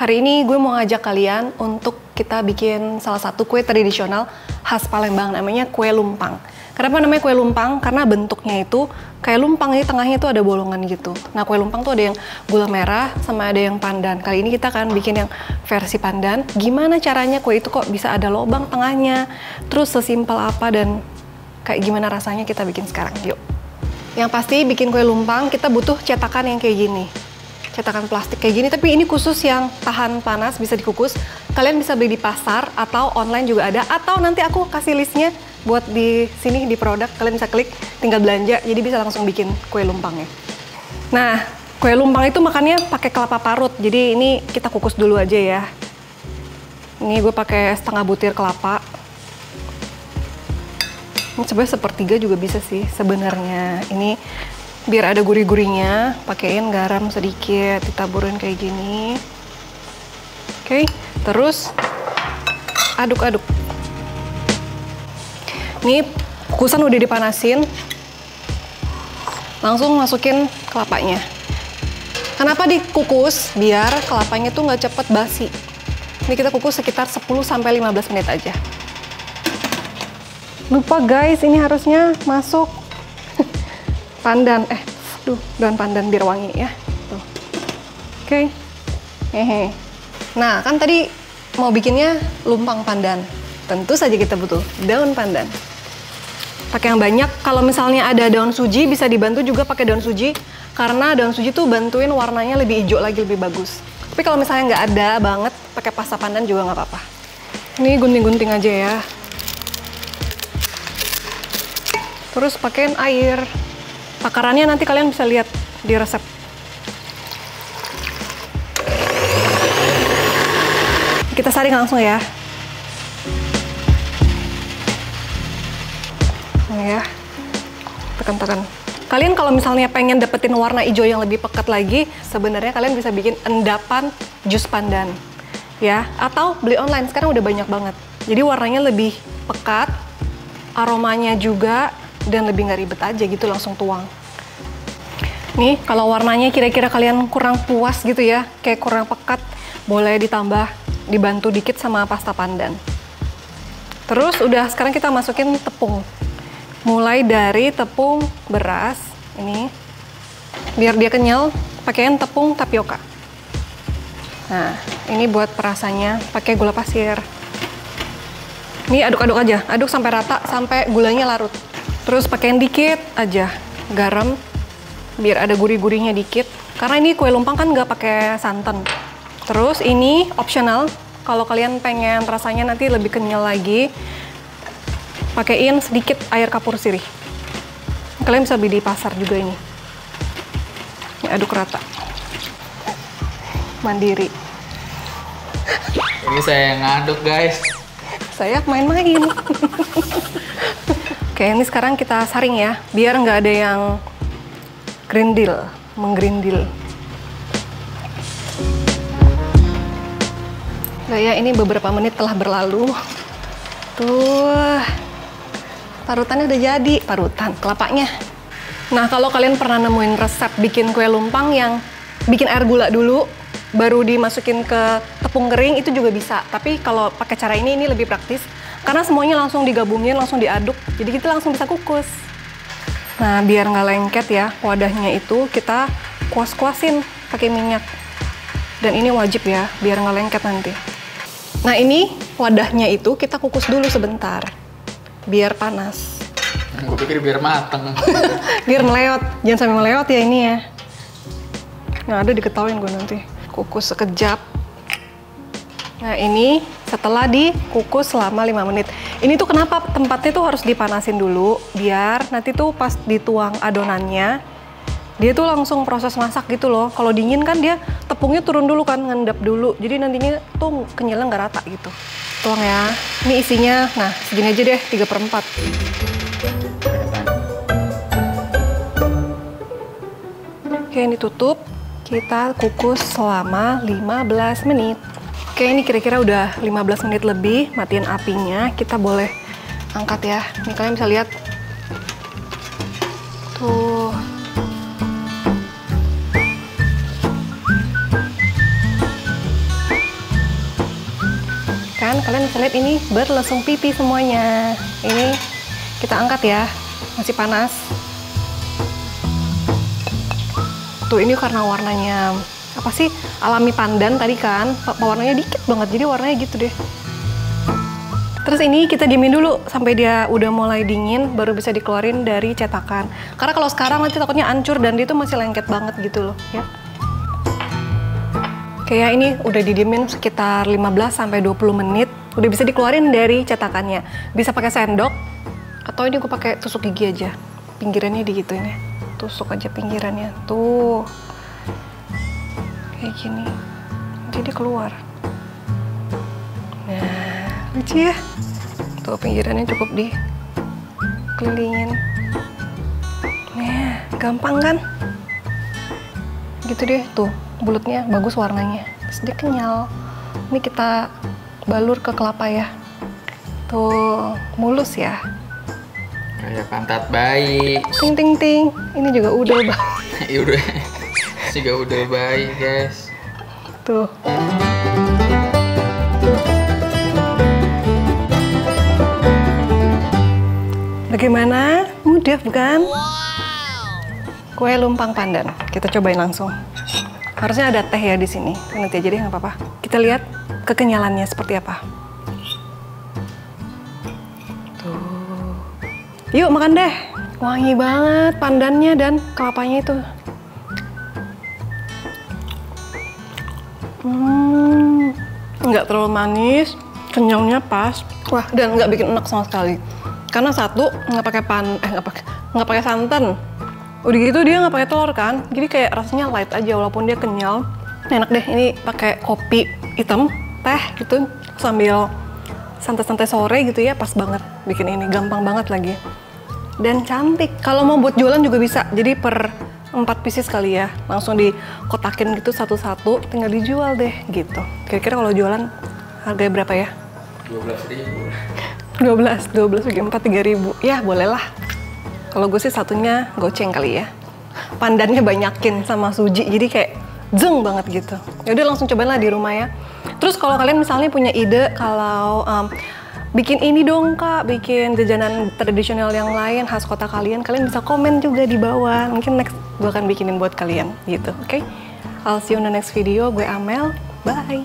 Hari ini gue mau ngajak kalian untuk kita bikin salah satu kue tradisional khas Palembang, namanya kue lumpang. Kenapa namanya kue lumpang? Karena bentuknya itu kayak lumpang, di tengahnya itu ada bolongan gitu. Nah, kue lumpang tuh ada yang gula merah sama ada yang pandan. Kali ini kita akan bikin yang versi pandan. Gimana caranya kue itu kok bisa ada lubang tengahnya? Terus sesimpel apa dan kayak gimana rasanya kita bikin sekarang. Yuk. Yang pasti bikin kue lumpang kita butuh cetakan yang kayak gini. Cetakan plastik kayak gini, tapi ini khusus yang tahan panas, bisa dikukus. Kalian bisa beli di pasar atau online juga ada, atau nanti aku kasih listnya buat di sini di produk, kalian bisa klik, tinggal belanja, jadi bisa langsung bikin kue lumpangnya. Nah, kue lumpang itu makannya pakai kelapa parut, jadi ini kita kukus dulu aja ya. Ini gue pakai setengah butir kelapa. Ini sebenarnya sepertiga juga bisa sih sebenarnya. Ini biar ada gurih-gurihnya, pakein garam sedikit, ditaburin kayak gini. Oke, terus aduk-aduk. Ini kukusan udah dipanasin, langsung masukin kelapanya. Kenapa dikukus? Biar kelapanya tuh nggak cepet basi. Ini kita kukus sekitar 10-15 menit aja. Lupa guys, ini harusnya masuk pandan, daun pandan biar wangi ya. Tuh. Oke. Hehe. Nah, kan tadi mau bikinnya lumpang pandan. Tentu saja kita butuh daun pandan. Pakai yang banyak. Kalau misalnya ada daun suji, bisa dibantu juga pakai daun suji. Karena daun suji tuh bantuin warnanya lebih hijau lagi, lebih bagus. Tapi kalau misalnya nggak ada banget, pakai pasta pandan juga nggak apa-apa. Ini gunting-gunting aja ya. Terus pakein air. Takarannya nanti kalian bisa lihat di resep. Kita saring langsung ya. Ini ya. Tekan-tekan. Kalian kalau misalnya pengen dapetin warna hijau yang lebih pekat lagi, sebenarnya kalian bisa bikin endapan jus pandan. Ya, atau beli online, sekarang udah banyak banget. Jadi warnanya lebih pekat, aromanya juga, dan lebih nggak ribet aja gitu, langsung tuang. Nih, kalau warnanya kira-kira kalian kurang puas gitu ya, kayak kurang pekat, boleh ditambah, dibantu dikit sama pasta pandan. Terus udah, sekarang kita masukin tepung. Mulai dari tepung beras, ini, biar dia kenyal, pakaiin tepung tapioka. Nah, ini buat perasannya, pakai gula pasir. Ini aduk-aduk aja, aduk sampai rata, sampai gulanya larut. Terus pakaiin dikit aja garam, biar ada gurih-gurihnya dikit. Karena ini kue lumpang kan nggak pakai santan. Terus ini optional, kalau kalian pengen rasanya nanti lebih kenyal lagi, pakaiin sedikit air kapur sirih. Kalian bisa beli di pasar juga ini. Ini aduk rata. Mandiri. Ini saya yang ngaduk guys. Saya main-main. Oke, ini sekarang kita saring ya, biar nggak ada yang menggerindil. Nah ya, ini beberapa menit telah berlalu. Tuh, parutannya udah jadi, kelapanya. Nah, kalau kalian pernah nemuin resep bikin kue lumpang yang bikin air gula dulu, baru dimasukin ke tepung kering, itu juga bisa. Tapi kalau pakai cara ini lebih praktis. Karena semuanya langsung digabungin, langsung diaduk, jadi kita langsung bisa kukus. Nah, biar nggak lengket ya, wadahnya itu kita kuas-kuasin pakai minyak. Dan ini wajib ya, biar nggak lengket nanti. Nah, ini wadahnya itu kita kukus dulu sebentar, biar panas. Gue pikir biar mateng. Biar meleot, jangan sampai meleot ya ini ya. Nah, ada diketawain gue nanti. Kukus sekejap. Nah, ini setelah dikukus selama 5 menit. Ini tuh kenapa tempatnya tuh harus dipanasin dulu, biar nanti tuh pas dituang adonannya, dia tuh langsung proses masak gitu loh. Kalau dingin kan dia tepungnya turun dulu kan, ngendap dulu. Jadi nantinya tuh kenyalnya nggak rata gitu. Tuang ya. Ini isinya, nah segini aja deh, 3/4. Oke, ini tutup. Kita kukus selama 15 menit. Oke, ini kira-kira udah 15 menit lebih, matiin apinya. Kita boleh angkat ya. Ini kalian bisa lihat. Tuh. kalian bisa lihat ini berlesung pipi semuanya. Ini kita angkat ya, masih panas. Tuh ini karena warnanya apa sih, alami pandan tadi kan, warnanya dikit banget, jadi warnanya gitu deh. Terus ini kita diemin dulu sampai dia udah mulai dingin, baru bisa dikeluarin dari cetakan. Karena kalau sekarang nanti takutnya hancur dan dia tuh masih lengket banget gitu loh ya. Kayak ini udah didiemin sekitar 15-20 menit, udah bisa dikeluarin dari cetakannya. Bisa pakai sendok, atau ini gue pakai tusuk gigi aja. Pinggirannya digituin ya, tusuk aja pinggirannya. Tuh, kayak gini, jadi keluar. Nah, lucu ya. Tuh pinggirannya cukup dikelilingin. Nah, gampang kan? Gitu deh, tuh bulutnya bagus warnanya. Terus dia kenyal. Ini kita balur ke kelapa ya. Tuh, mulus ya. Kayak pantat bayi. Ting ting ting. Ini juga udel bayi. Ya udah. Juga udah bayi, guys. Tuh. Bagaimana? Mudah bukan? Kue lumpang pandan. Kita cobain langsung. Harusnya ada teh ya di sini. Nanti aja deh, nggak apa-apa. Kita lihat kekenyalannya seperti apa. Tuh. Yuk makan deh. Wangi banget pandannya dan kelapanya itu. Nggak terlalu manis, kenyalnya pas. Wah, dan nggak bikin enak sama sekali. Karena satu nggak pakai santan. Udah gitu dia nggak pakai telur kan, jadi kayak rasanya light aja walaupun dia kenyal. Enak deh, ini pakai kopi hitam, teh gitu sambil santai-santai sore gitu ya, pas banget bikin ini, gampang banget lagi. Dan cantik. Kalau mau buat jualan juga bisa. Jadi per 4 pieces kali ya, langsung dikotakin gitu satu-satu, tinggal dijual deh gitu. Kira-kira kalau jualan harganya berapa ya? 12.000. 12 bagi 4 3.000. Ya bolehlah. Kalau gue sih satunya goceng kali ya. Pandannya banyakin sama suji, jadi kayak zeng banget gitu. Yaudah langsung cobain lah di rumah ya. Terus kalau kalian misalnya punya ide kalau bikin ini dong kak, bikin jajanan tradisional yang lain khas kota kalian, kalian bisa komen juga di bawah. Mungkin next gue akan bikinin buat kalian gitu, oke? I'll see you on the next video. Gue Amel, bye!